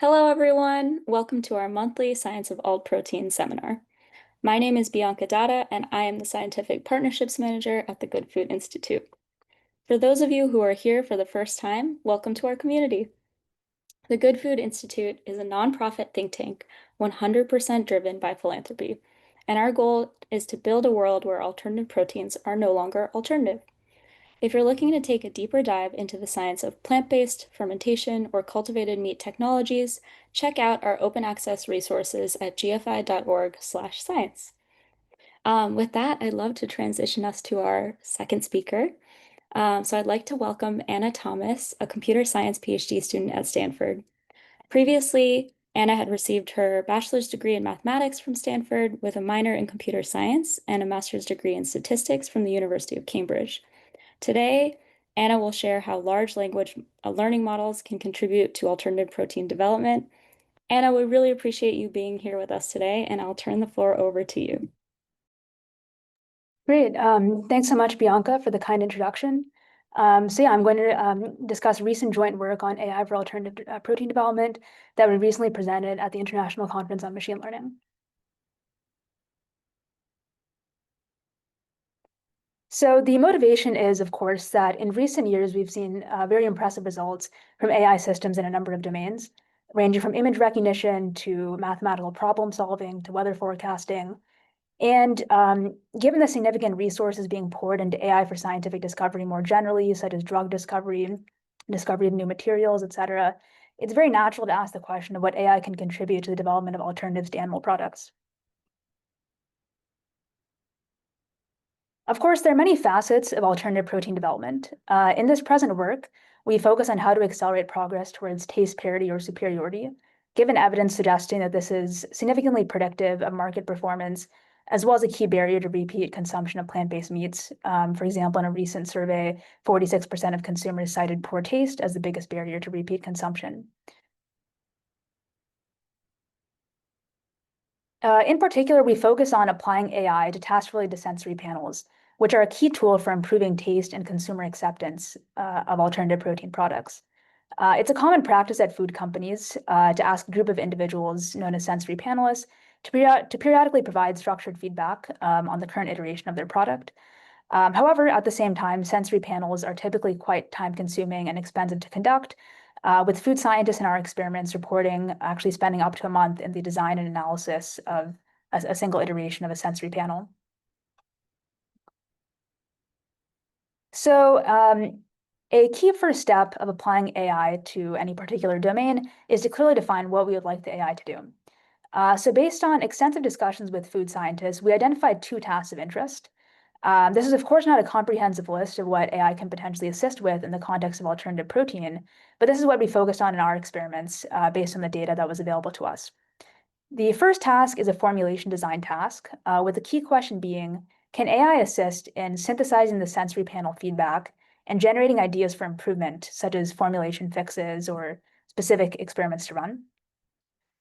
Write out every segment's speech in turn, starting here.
Hello, everyone. Welcome to our monthly Science of All Protein seminar. My name is Bianca Dada, and I am the Scientific Partnerships Manager at the Good Food Institute. For those of you who are here for the first time, welcome to our community. The Good Food Institute is a nonprofit think tank 100% driven by philanthropy, and our goal is to build a world where alternative proteins are no longer alternative. If you're looking to take a deeper dive into the science of plant-based, fermentation, or cultivated meat technologies, check out our open access resources at gfi.org/science. With that, I'd love to transition us to our second speaker. So I'd like to welcome Anna Thomas, a computer science PhD student at Stanford. Previously, Anna had received her bachelor's degree in mathematics from Stanford with a minor in computer science and a master's degree in statistics from the University of Cambridge. Today, Anna will share how large language learning models can contribute to alternative protein development. Anna, we really appreciate you being here with us today, and I'll turn the floor over to you. Great. Thanks so much, Bianca, for the kind introduction. I'm going to discuss recent joint work on AI for alternative protein development that we recently presented at the International Conference on Machine Learning. So the motivation is, of course, that in recent years, we've seen very impressive results from AI systems in a number of domains, ranging from image recognition to mathematical problem solving to weather forecasting. And given the significant resources being poured into AI for scientific discovery more generally, such as drug discovery, discovery of new materials, et cetera, it's very natural to ask the question of what AI can contribute to the development of alternatives to animal products. Of course, there are many facets of alternative protein development. In this present work, we focus on how to accelerate progress towards taste parity or superiority, given evidence suggesting that this is significantly predictive of market performance, as well as a key barrier to repeat consumption of plant-based meats. For example, in a recent survey, 46% of consumers cited poor taste as the biggest barrier to repeat consumption. In particular, we focus on applying AI to task-related sensory panels, which are a key tool for improving taste and consumer acceptance of alternative protein products. It's a common practice at food companies to ask a group of individuals known as sensory panelists to periodically provide structured feedback on the current iteration of their product. However, at the same time, sensory panels are typically quite time-consuming and expensive to conduct, with food scientists in our experiments reporting actually spending up to a month in the design and analysis of a single iteration of a sensory panel. So a key first step of applying AI to any particular domain is to clearly define what we would like the AI to do. So based on extensive discussions with food scientists, we identified two tasks of interest. This is, of course, not a comprehensive list of what AI can potentially assist with in the context of alternative protein, but this is what we focused on in our experiments based on the data that was available to us. The first task is a formulation design task, with the key question being, can AI assist in synthesizing the sensory panel feedback and generating ideas for improvement, such as formulation fixes or specific experiments to run?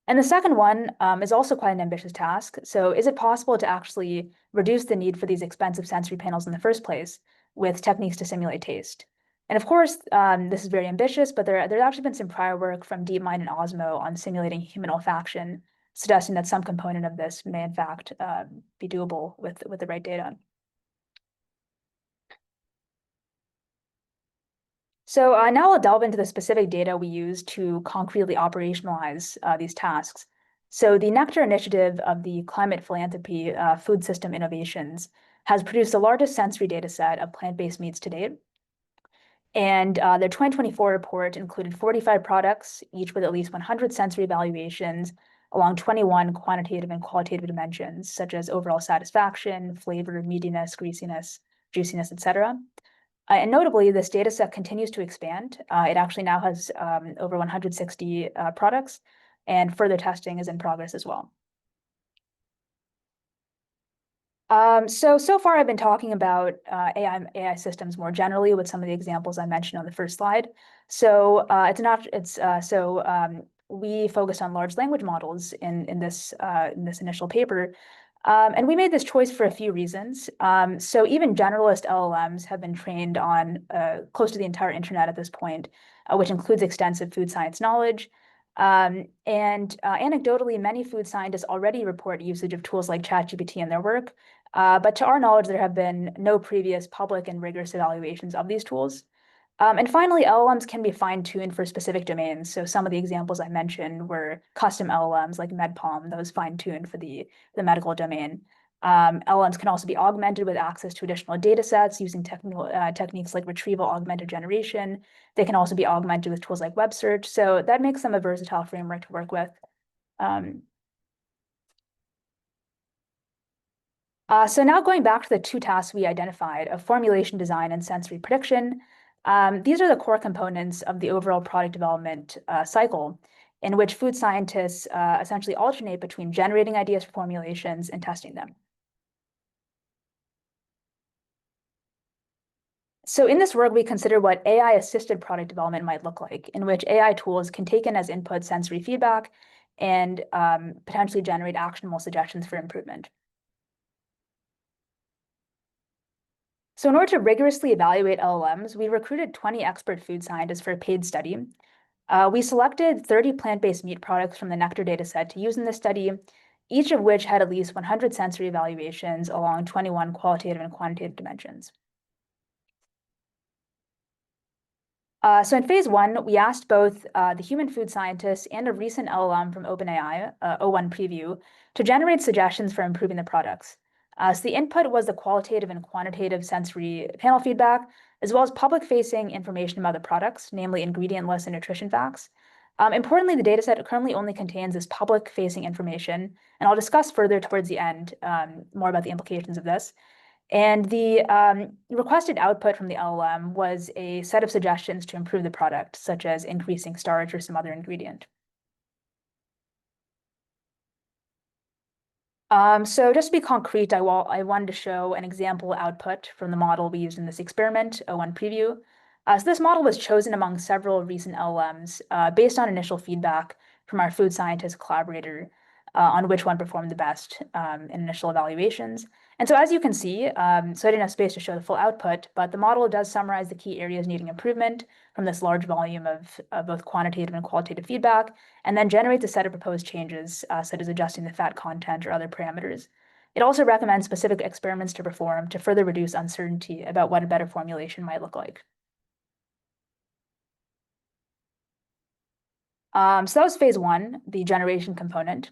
And the second one is also quite an ambitious task. So is it possible to actually reduce the need for these expensive sensory panels in the first place with techniques to simulate taste? And of course, this is very ambitious, but there's actually been some prior work from DeepMind and Osmo on simulating human olfaction, suggesting that some component of this may in fact be doable with the right data. So now I'll delve into the specific data we use to concretely operationalize these tasks. So the Nectar initiative of the Climate Philanthropy Food System Innovations has produced the largest sensory data set of plant-based meats to date. And their 2024 report included 45 products, each with at least 100 sensory evaluations along 21 quantitative and qualitative dimensions, such as overall satisfaction, flavor, meatiness, greasiness, juiciness, et cetera. And notably, this data set continues to expand. It actually now has over 160 products, and further testing is in progress as well. So far I've been talking about AI systems more generally with some of the examples I mentioned on the first slide. So we focused on large language models in this initial paper. And we made this choice for a few reasons. So even generalist LLMs have been trained on close to the entire internet at this point, which includes extensive food science knowledge. Anecdotally, many food scientists already report usage of tools like ChatGPT in their work. But to our knowledge, there have been no previous public and rigorous evaluations of these tools. And finally, LLMs can be fine-tuned for specific domains. So some of the examples I mentioned were custom LLMs like MedPalm that was fine-tuned for the medical domain. LLMs can also be augmented with access to additional data sets using techniques like retrieval augmented generation. They can also be augmented with tools like web search. So that makes them a versatile framework to work with. Um, so now going back to the two tasks we identified of formulation design and sensory prediction, these are the core components of the overall product development cycle in which food scientists essentially alternate between generating ideas for formulations and testing them. So in this work, we consider what AI-assisted product development might look like, in which AI tools can take in as input sensory feedback and potentially generate actionable suggestions for improvement. So in order to rigorously evaluate LLMs, we recruited 20 expert food scientists for a paid study. We selected 30 plant-based meat products from the Nectar dataset to use in this study, each of which had at least 100 sensory evaluations along 21 qualitative and quantitative dimensions. So in phase one, we asked both the human food scientists and a recent LLM from OpenAI, O1 Preview, to generate suggestions for improving the products. So the input was the qualitative and quantitative sensory panel feedback, as well as public-facing information about the products, namely ingredient lists and nutrition facts. Importantly, the dataset currently only contains this public-facing information, and I'll discuss further towards the end more about the implications of this. And the requested output from the LLM was a set of suggestions to improve the product, such as increasing starch or some other ingredient. So just to be concrete, I wanted to show an example output from the model we used in this experiment, O1 Preview. So this model was chosen among several recent LLMs based on initial feedback from our food scientist collaborator on which one performed the best in initial evaluations. And so as you can see, so I didn't have space to show the full output, but the model does summarize the key areas needing improvement from this large volume of both quantitative and qualitative feedback, and then generates a set of proposed changes, such as adjusting the fat content or other parameters. It also recommends specific experiments to perform to further reduce uncertainty about what a better formulation might look like. So that was phase one, the generation component.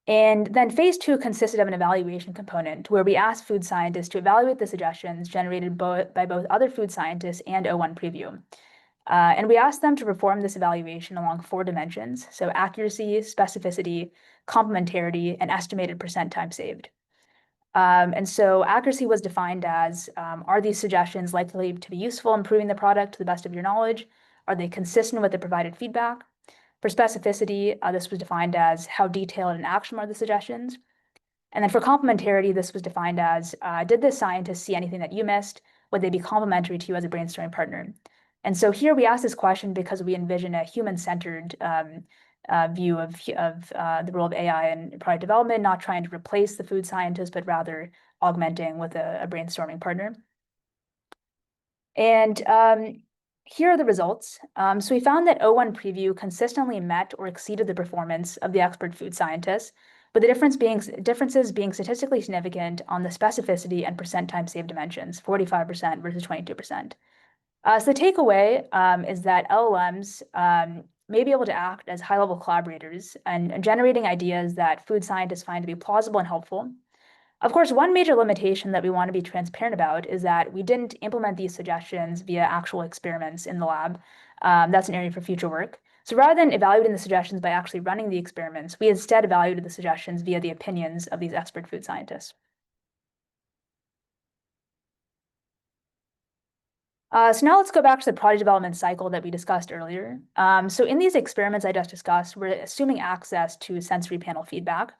And then phase two consisted of an evaluation component where we asked food scientists to evaluate the suggestions generated by both other food scientists and O1 Preview. And we asked them to perform this evaluation along 4 dimensions, so accuracy, specificity, complementarity, and estimated percent time saved. And so accuracy was defined as, are these suggestions likely to be useful in improving the product to the best of your knowledge? Are they consistent with the provided feedback? For specificity, this was defined as how detailed and actionable are the suggestions. And then for complementarity, this was defined as, did this scientist see anything that you missed? Would they be complementary to you as a brainstorming partner? And so here we ask this question because we envision a human-centered view of the role of AI in product development, not trying to replace the food scientist, but rather augmenting with a brainstorming partner. And here are the results. So we found that O1 Preview consistently met or exceeded the performance of the expert food scientists, but the differences being statistically significant on the specificity and percent time saved dimensions, 45% versus 22%. So the takeaway is that LLMs may be able to act as high-level collaborators and generating ideas that food scientists find to be plausible and helpful. Of course, one major limitation that we want to be transparent about is that we didn't implement these suggestions via actual experiments in the lab. That's an area for future work. So rather than evaluating the suggestions by actually running the experiments, we instead evaluated the suggestions via the opinions of these expert food scientists. So now let's go back to the product development cycle that we discussed earlier. So in these experiments I just discussed, we're assuming access to sensory panel feedback.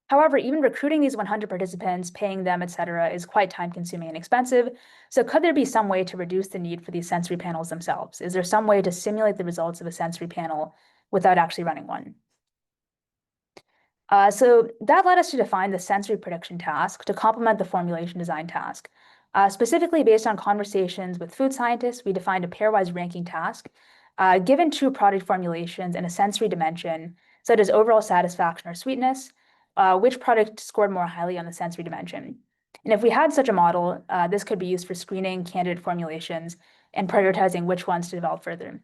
However, even recruiting these 100 participants, paying them, et cetera, is quite time-consuming and expensive. So could there be some way to reduce the need for these sensory panels themselves? Is there some way to simulate the results of a sensory panel without actually running one? So that led us to define the sensory prediction task to complement the formulation design task. Specifically based on conversations with food scientists, we defined a pairwise ranking task. Given two product formulations and a sensory dimension, such as overall satisfaction or sweetness, which product scored more highly on the sensory dimension? And if we had such a model, this could be used for screening candidate formulations and prioritizing which ones to develop further.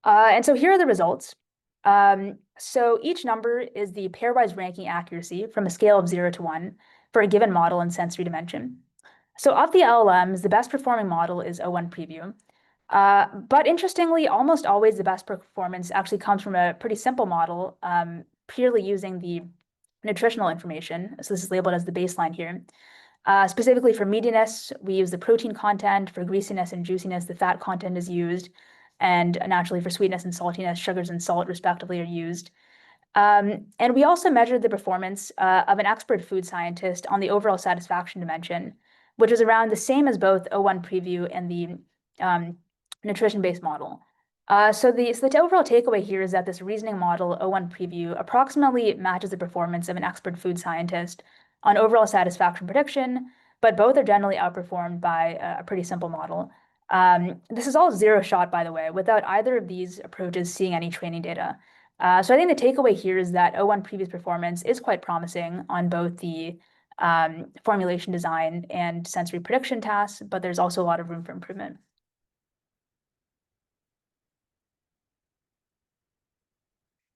And so here are the results. So each number is the pairwise ranking accuracy from a scale of 0 to 1 for a given model and sensory dimension. So of the LLMs, the best performing model is O1 Preview. But interestingly, almost always the best performance actually comes from a pretty simple model, purely using the nutritional information. So this is labeled as the baseline here. Specifically for meatiness, we use the protein content. For greasiness and juiciness, the fat content is used. And naturally, for sweetness and saltiness, sugars and salt, respectively, are used. And we also measured the performance of an expert food scientist on the overall satisfaction dimension, which is around the same as both O1 Preview and the nutrition-based model. So the overall takeaway here is that this reasoning model, O1 Preview, approximately matches the performance of an expert food scientist on overall satisfaction prediction, but both are generally outperformed by a pretty simple model. This is all zero shot, by the way, without either of these approaches seeing any training data. So I think the takeaway here is that O1 Preview's performance is quite promising on both the formulation design and sensory prediction tasks, but there's also a lot of room for improvement.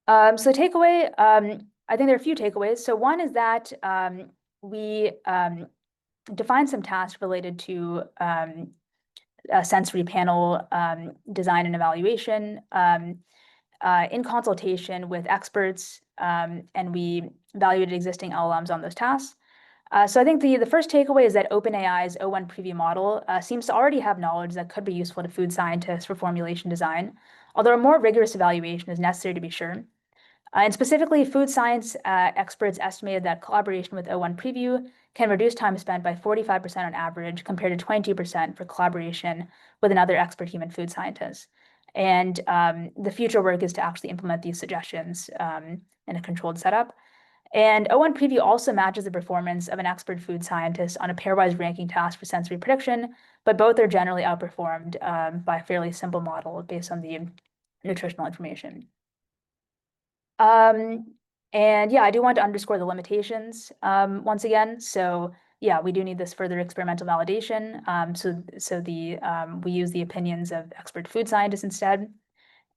So takeaway, I think there are a few takeaways. So one is that we defined some tasks related to a sensory panel design and evaluation in consultation with experts, and we evaluated existing LLMs on those tasks. So I think the first takeaway is that OpenAI's O1 Preview model seems to already have knowledge that could be useful to food scientists for formulation design, although a more rigorous evaluation is necessary to be sure. And specifically, food science experts estimated that collaboration with O1 Preview can reduce time spent by 45% on average, compared to 22% for collaboration with another expert human food scientist. And the future work is to actually implement these suggestions in a controlled setup. And O1 Preview also matches the performance of an expert food scientist on a pairwise ranking task for sensory prediction, but both are generally outperformed by a fairly simple model based on the nutritional information. And yeah, I do want to underscore the limitations once again. So yeah, we do need this further experimental validation. We use the opinions of expert food scientists instead.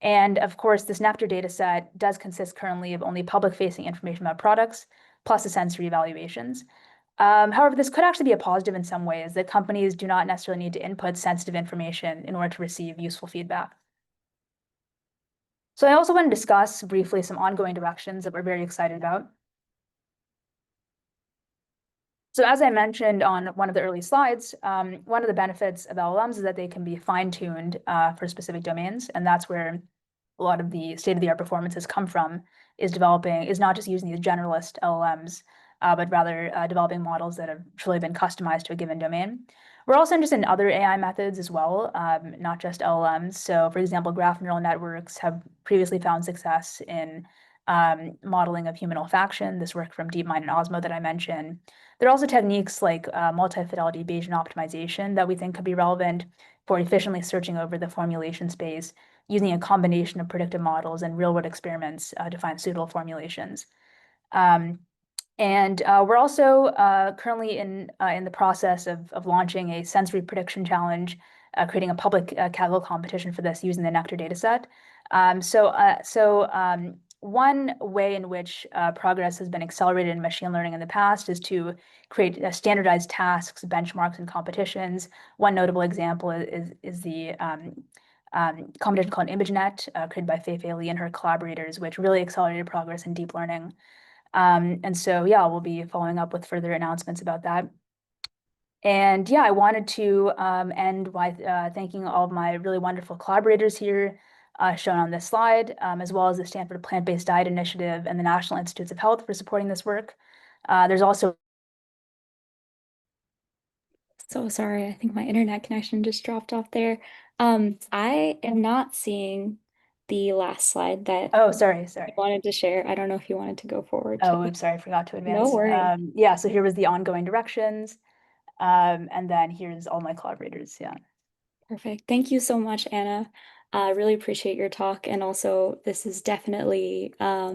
And of course, this Nectar data set does consist currently of only public-facing information about products, plus the sensory evaluations. However, this could actually be a positive in some ways, that companies do not necessarily need to input sensitive information in order to receive useful feedback. So I also want to discuss briefly some ongoing directions that we're very excited about. So as I mentioned on one of the early slides, one of the benefits of LLMs is that they can be fine-tuned for specific domains, and that's where a lot of the state-of-the-art performances come from, is not just using these generalist LLMs, but rather developing models that have truly been customized to a given domain. We're also interested in other AI methods as well, not just LLMs. So for example, graph neural networks have previously found success in modeling of human olfaction, this work from DeepMind and Osmo that I mentioned. There are also techniques like multi-fidelity Bayesian optimization that we think could be relevant for efficiently searching over the formulation space using a combination of predictive models and real-world experiments to find suitable formulations. And we're also currently in the process of launching a sensory prediction challenge, creating a public Kaggle competition for this using the Nectar dataset. One way in which progress has been accelerated in machine learning in the past is to create standardized tasks, benchmarks, and competitions. One notable example is the competition called ImageNet, created by Fei Li and her collaborators, which really accelerated progress in deep learning. And so, yeah, we'll be following up with further announcements about that. And yeah, I wanted to end by thanking all of my really wonderful collaborators here, shown on this slide, as well as the Stanford Plant-Based Diet Initiative and the National Institutes of Health for supporting this work. There's also So sorry, I think my internet connection just dropped off there. I am not seeing the last slide that Oh, sorry, you sorry. wanted to share. I don't know if you wanted to go forward to Oh, that. oops, sorry, I forgot to No advance. worries. Yeah, so here was the ongoing directions. And then here's all my collaborators. Yeah. Perfect. Thank you so much, Anna. I really appreciate your talk. And also, this is definitely a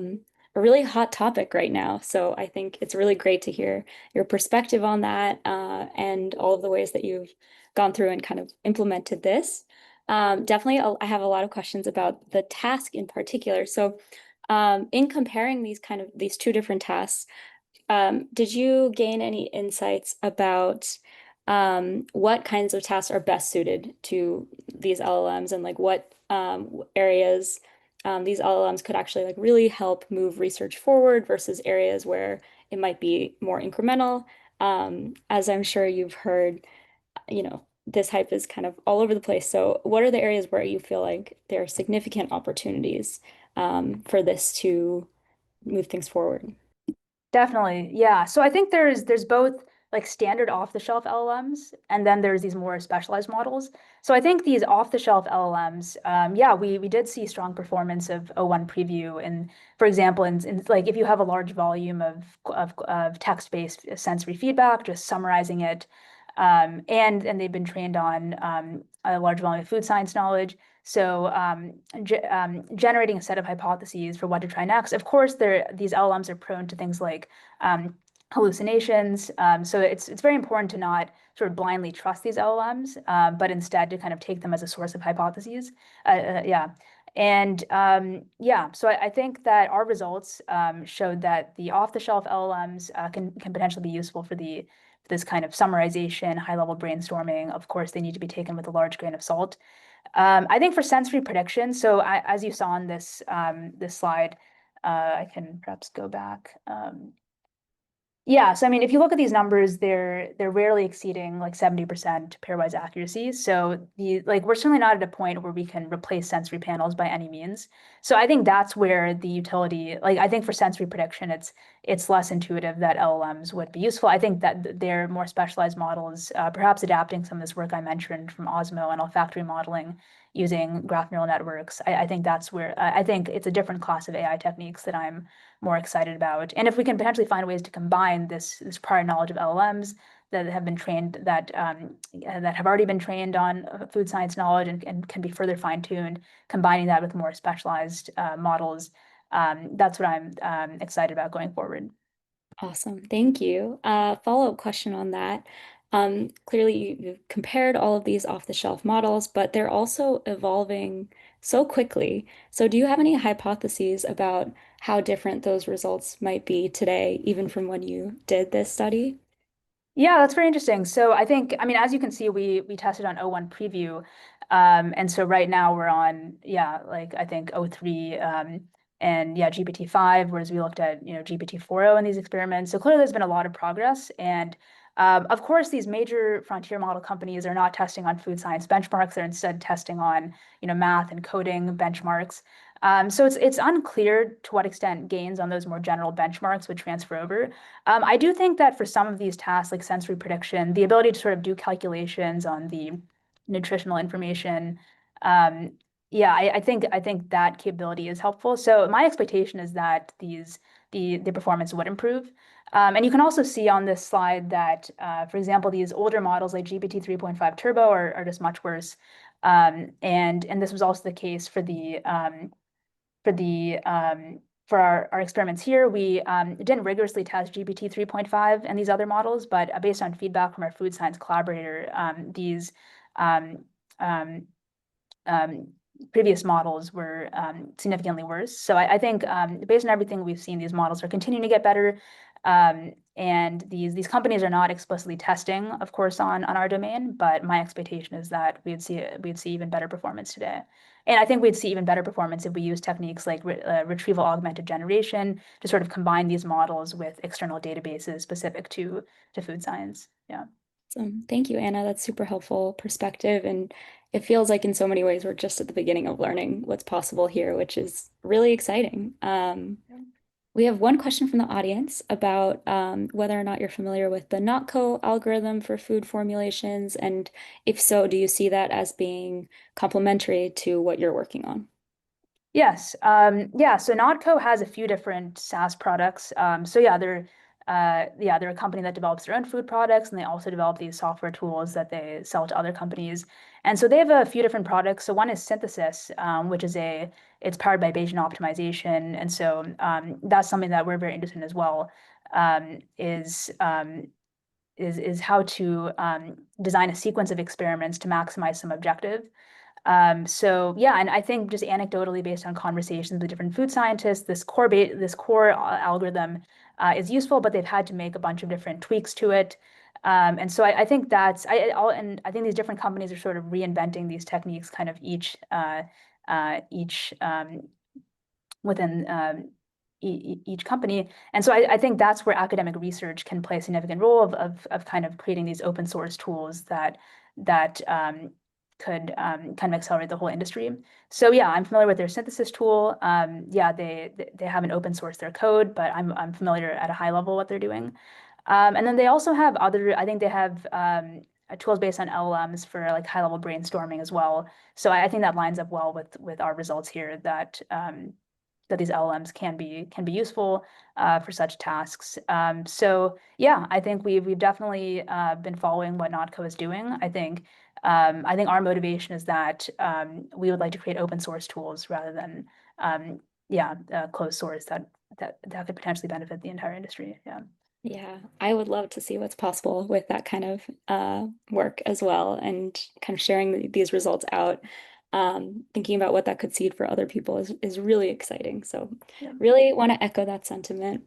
really hot topic right now. So I think it's really great to hear your perspective on that and all of the ways that you've gone through and kind of implemented this. Definitely, I have a lot of questions about the task in particular. So, in comparing these two different tasks, did you gain any insights about what kinds of tasks are best suited to these LLMs and like what areas these LLMs could actually like really help move research forward versus areas where it might be more incremental? As I'm sure you've heard, this hype is kind of all over the place. So what are the areas where you feel like there are significant opportunities for this to move things forward? Definitely. Yeah. So I think there's both like standard off-the-shelf LLMs and then there's these more specialized models. So I think these off-the-shelf LLMs, yeah, we did see strong performance of O1 preview. And for example, in like if you have a large volume of text-based sensory feedback, just summarizing it, and they've been trained on a large volume of food science knowledge. So generating a set of hypotheses for what to try next. Of course, these LLMs are prone to things like um, hallucinations. So it's very important to not sort of blindly trust these LLMs, but instead to kind of take them as a source of hypotheses. Yeah. And yeah, so I think that our results showed that the off-the-shelf LLMs can potentially be useful for this kind of summarization, high-level brainstorming. Of course, they need to be taken with a large grain of salt. I think for sensory prediction, so as you saw on this slide, I can perhaps go back. Yeah, so I mean, if you look at these numbers, they're rarely exceeding like 70% pairwise accuracy. So we're certainly not at a point where we can replace sensory panels by any means. So I think that's where the utility, like I think for sensory prediction, it's less intuitive that LLMs would be useful. I think that they're more specialized models, perhaps adapting some of this work I mentioned from Osmo and olfactory modeling using graph neural networks. I think that's where I think it's a different class of AI techniques that I'm more excited about. And if we can potentially find ways to combine this prior knowledge of LLMs that have been trained that have already been trained on food science knowledge and can be further fine-tuned, combining that with more specialized models, that's what I'm excited about going forward. Awesome. Thank you. Follow-up question on that. Clearly, you've compared all of these off-the-shelf models, but they're also evolving so quickly. So, do you have any hypotheses about how different those results might be today, even from when you did this study? Yeah, that's very interesting. So I think, I mean, as you can see, we tested on O1 preview. And so right now we're on, yeah, like I think O3 and yeah, GPT-5, whereas we looked at, GPT-4o in these experiments. So clearly there's been a lot of progress. And of course, these major frontier model companies are not testing on food science benchmarks. They're instead testing on, math and coding benchmarks. So it's unclear to what extent gains on those more general benchmarks would transfer over. I do think that for some of these tasks, like sensory prediction, the ability to sort of do calculations on the nutritional information, um, yeah, I think that capability is helpful. So my expectation is that the performance would improve. And you can also see on this slide that, for example, these older models like GPT 3.5 Turbo are just much worse. And this was also the case for the for our experiments here, we didn't rigorously test GPT 3.5 and these other models, but based on feedback from our food science collaborator, these um, um, um, previous models were significantly worse. So I think based on everything we've seen, these models are continuing to get better. And these companies are not explicitly testing, of course, on our domain, but my expectation is that we'd see even better performance today. And I think we'd see even better performance if we use techniques like retrieval augmented generation to sort of combine these models with external databases specific to food science. Yeah. Thank you, Anna. That's super helpful perspective. And it feels like in so many ways we're just at the beginning of learning what's possible here, which is really exciting. We have one question from the audience about whether or not you're familiar with the NotCo algorithm for food formulations, and if so, do you see that as being complementary to what you're working on? Yes. Yeah. So Notco has a few different SaaS products. So they're a company that develops their own food products, and they also develop these software tools that they sell to other companies. And so they have a few different products. So one is Synthesis, which is it's powered by Bayesian optimization, and so that's something that we're very interested in as well. Um, is um, is how to design a sequence of experiments to maximize some objective. So yeah, and I think just anecdotally based on conversations with different food scientists, this core algorithm is useful, but they've had to make a bunch of different tweaks to it. And so I think and I think these different companies are sort of reinventing these techniques, kind of each within each company. And so I think that's where academic research can play a significant role of kind of creating these open source tools that could kind of accelerate the whole industry. So yeah, I'm familiar with their synthesis tool. Yeah, they haven't open sourced their code, but I'm familiar at a high level what they're doing. And then they also have I think they have tools based on LLMs for like high level brainstorming as well. So I think that lines up well with our results here that these LLMs can be useful for such tasks. So yeah, I think we've definitely been following what Notco is doing. I think our motivation is that we would like to create open source tools rather than closed source that could potentially benefit the entire industry. Yeah. Yeah, I would love to see what's possible with that kind of work as well, and kind of sharing these results out. Thinking about what that could seed for other people is really exciting. So, Yeah. really want to echo that sentiment.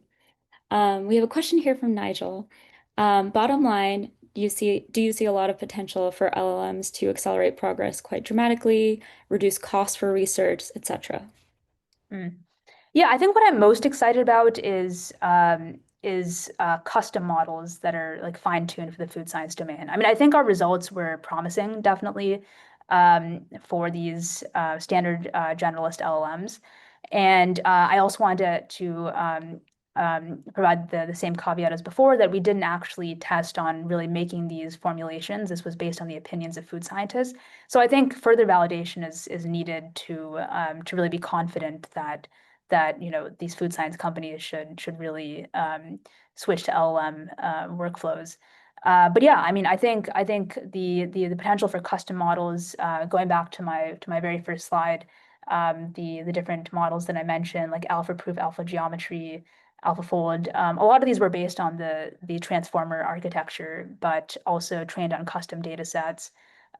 We have a question here from Nigel. Bottom line, do you see a lot of potential for LLMs to accelerate progress quite dramatically, reduce costs for research, etc.? Mm. Yeah, I think what I'm most excited about is custom models that are like fine-tuned for the food science domain. I mean, I think our results were promising, definitely, for these standard generalist LLMs, and I also wanted to provide the same caveat as before that we didn't actually test on really making these formulations. This was based on the opinions of food scientists. So I think further validation is needed to really be confident that these food science companies should really switch to LLM workflows. But yeah, I mean, I think the potential for custom models, going back to my very first slide, the different models that I mentioned, like alpha proof, alpha geometry, AlphaFold, a lot of these were based on the transformer architecture, but also trained on custom data sets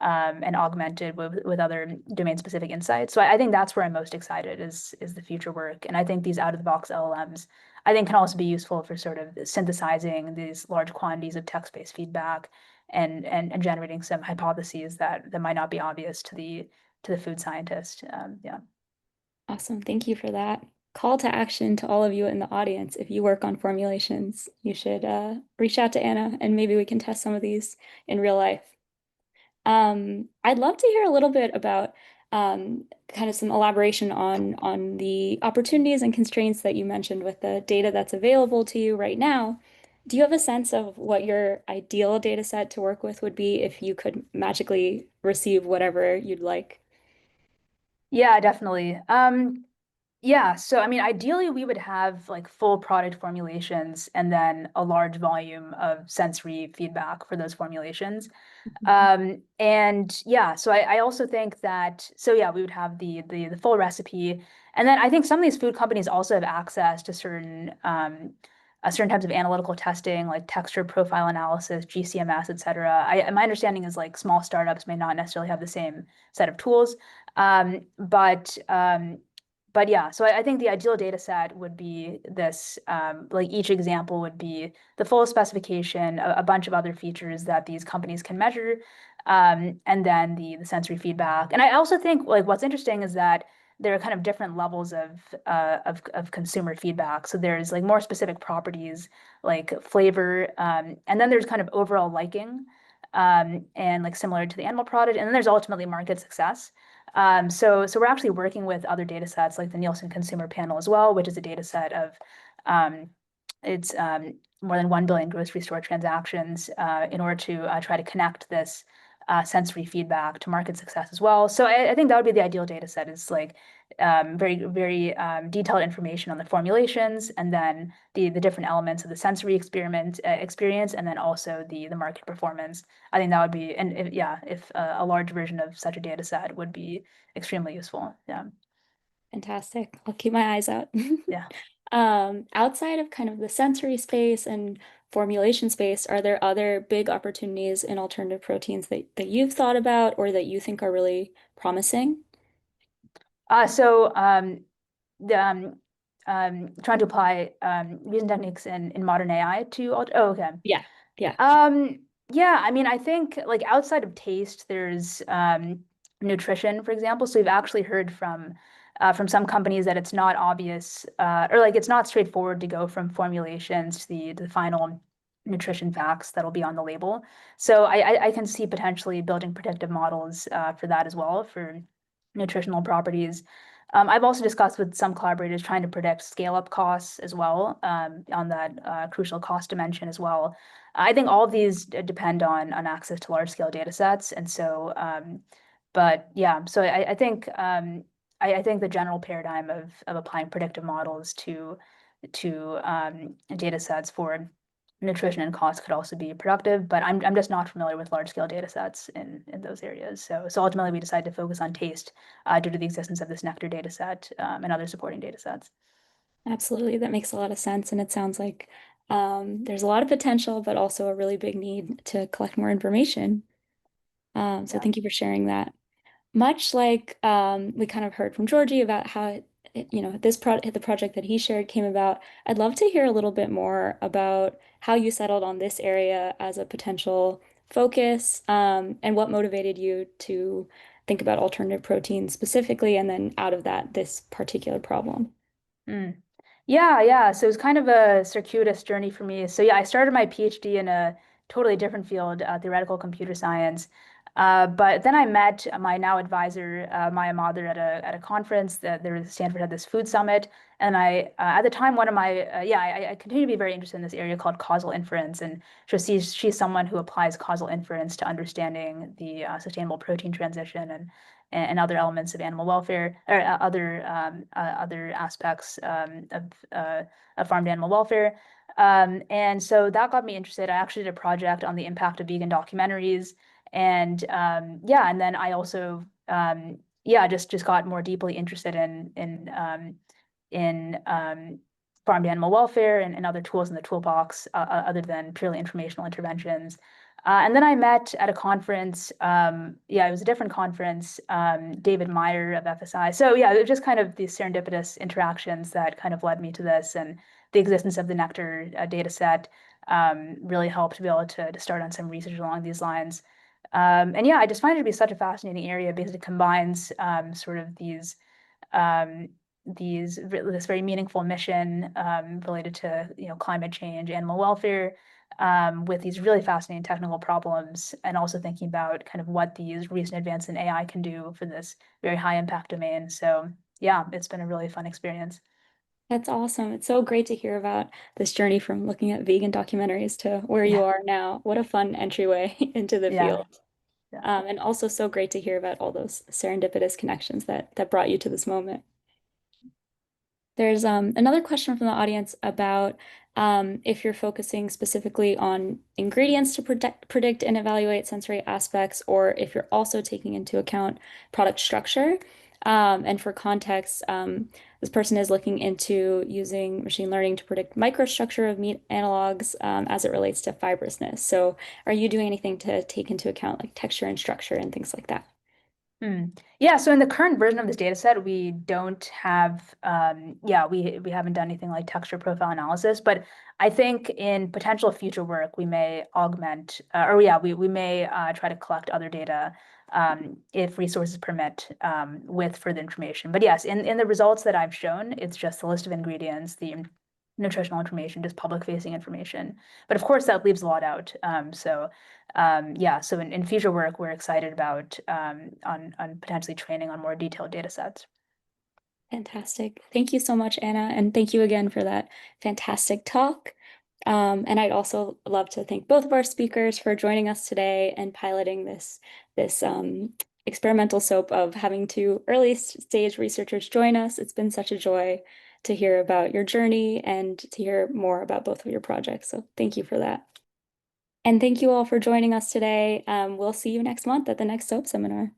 and augmented with other domain-specific insights. So I think that's where I'm most excited is the future work. And I think these out-of-the-box LLMs, I think can also be useful for sort of synthesizing these large quantities of text-based feedback and generating some hypotheses that might not be obvious to the food scientist. Yeah. Awesome. Thank you for that. Call to action to all of you in the audience. If you work on formulations, you should reach out to Anna and maybe we can test some of these in real life. I'd love to hear a little bit about kind of some elaboration on the opportunities and constraints that you mentioned with the data that's available to you right now. Do you have a sense of what your ideal data set to work with would be if you could magically receive whatever you'd like? Yeah, definitely. Yeah, so I mean, ideally we would have like full product formulations and then a large volume of sensory feedback for those formulations. Mhm. And yeah, so I also think that so yeah, we would have the full recipe. And then I think some of these food companies also have access to certain types of analytical testing, like texture profile analysis, GCMS, et cetera. My understanding is like small startups may not necessarily have the same set of tools. Um, but um, but yeah, so I think the ideal data set would be this, like each example would be the full specification, a bunch of other features that these companies can measure, and then the sensory feedback. And I also think like what's interesting is that there are kind of different levels of consumer feedback. So there's like more specific properties like flavor, and then there's kind of overall liking, and like similar to the animal product, and then there's ultimately market success. So we're actually working with other data sets like the Nielsen Consumer Panel as well, which is a data set It's more than 1 billion grocery store transactions in order to try to connect this sensory feedback to market success as well. So I think that would be the ideal data set is like very detailed information on the formulations and then the different elements of the sensory experience and then also the market performance. I think that would be, and if a large version of such a data set would be extremely useful. Yeah. Fantastic. I'll keep my eyes out. Yeah. Outside of kind of the sensory space and formulation space, are there other big opportunities in alternative proteins that you've thought about or that you think are really promising? So the trying to apply reason techniques in modern AI to okay. Yeah, yeah. Yeah, I mean, I think like outside of taste, there's nutrition, for example. So we've actually heard from some companies that it's not obvious or like it's not straightforward to go from formulations to the final nutrition facts that'll be on the label. So I can see potentially building predictive models for that as well for nutritional properties. I've also discussed with some collaborators trying to predict scale-up costs as well on that crucial cost dimension as well. I think all of these depend on access to large-scale data sets, and so, but yeah, so I think the general paradigm of applying predictive models to data sets for nutrition and cost could also be productive, but I'm just not familiar with large scale data sets in those areas. So ultimately we decided to focus on taste due to the existence of this Nectar data set and other supporting data sets. Absolutely. That makes a lot of sense. And it sounds like there's a lot of potential, but also a really big need to collect more information. So Yeah. thank you for sharing that. Much like we kind of heard from Georgie about how the project that he shared came about, I'd love to hear a little bit more about how you settled on this area as a potential focus, and what motivated you to think about alternative proteins specifically, and then out of that, this particular problem. Mm. Yeah. So it was kind of a circuitous journey for me. So yeah, I started my PhD in a totally different field, theoretical computer science. But then I met my now advisor, Maya Mather, at a conference that Stanford had this food summit. And at the time, one of my I continue to be very interested in this area called causal inference. And so she's someone who applies causal inference to understanding the sustainable protein transition and other elements of animal welfare or other aspects of farmed animal welfare. And so that got me interested. I actually did a project on the impact of vegan documentaries, and and then I also just got more deeply interested in farmed animal welfare and other tools in the toolbox other than purely informational interventions. And then I met at a conference. It was a different conference. David Meyer of FSI. So yeah, it was just kind of these serendipitous interactions that kind of led me to this, and the existence of the Nectar data set really helped to be able to start on some research along these lines. And yeah, I just find it to be such a fascinating area because it combines sort of um, this very meaningful mission related to climate change, animal welfare, with these really fascinating technical problems, and also thinking about kind of what these recent advances in AI can do for this very high impact domain. So yeah, it's been a really fun experience. That's awesome. It's so great to hear about this journey from looking at vegan documentaries to where you Yeah, are now. What a fun entryway into the yeah, field. yeah. And also so great to hear about all those serendipitous connections that brought you to this moment. There's another question from the audience about if you're focusing specifically on ingredients to predict and evaluate sensory aspects, or if you're also taking into account product structure. And for context, this person is looking into using machine learning to predict microstructure of meat analogs as it relates to fibrousness. So, are you doing anything to take into account like texture and structure and things like that? Yeah, so in the current version of this data set, we don't have, we haven't done anything like texture profile analysis, but I think in potential future work, we may augment, we may try to collect other data if resources permit with further information. But yes, in the results that I've shown, it's just the list of ingredients, the nutritional information, just public facing information. But of course, that leaves a lot out. So in future work, we're excited about on potentially training on more detailed data sets. Fantastic. Thank you so much, Anna, and thank you again for that fantastic talk. And I'd also love to thank both of our speakers for joining us today and piloting this experimental soap of having two early stage researchers join us. It's been such a joy to hear about your journey and to hear more about both of your projects. So thank you for that. And thank you all for joining us today. We'll see you next month at the next soap seminar.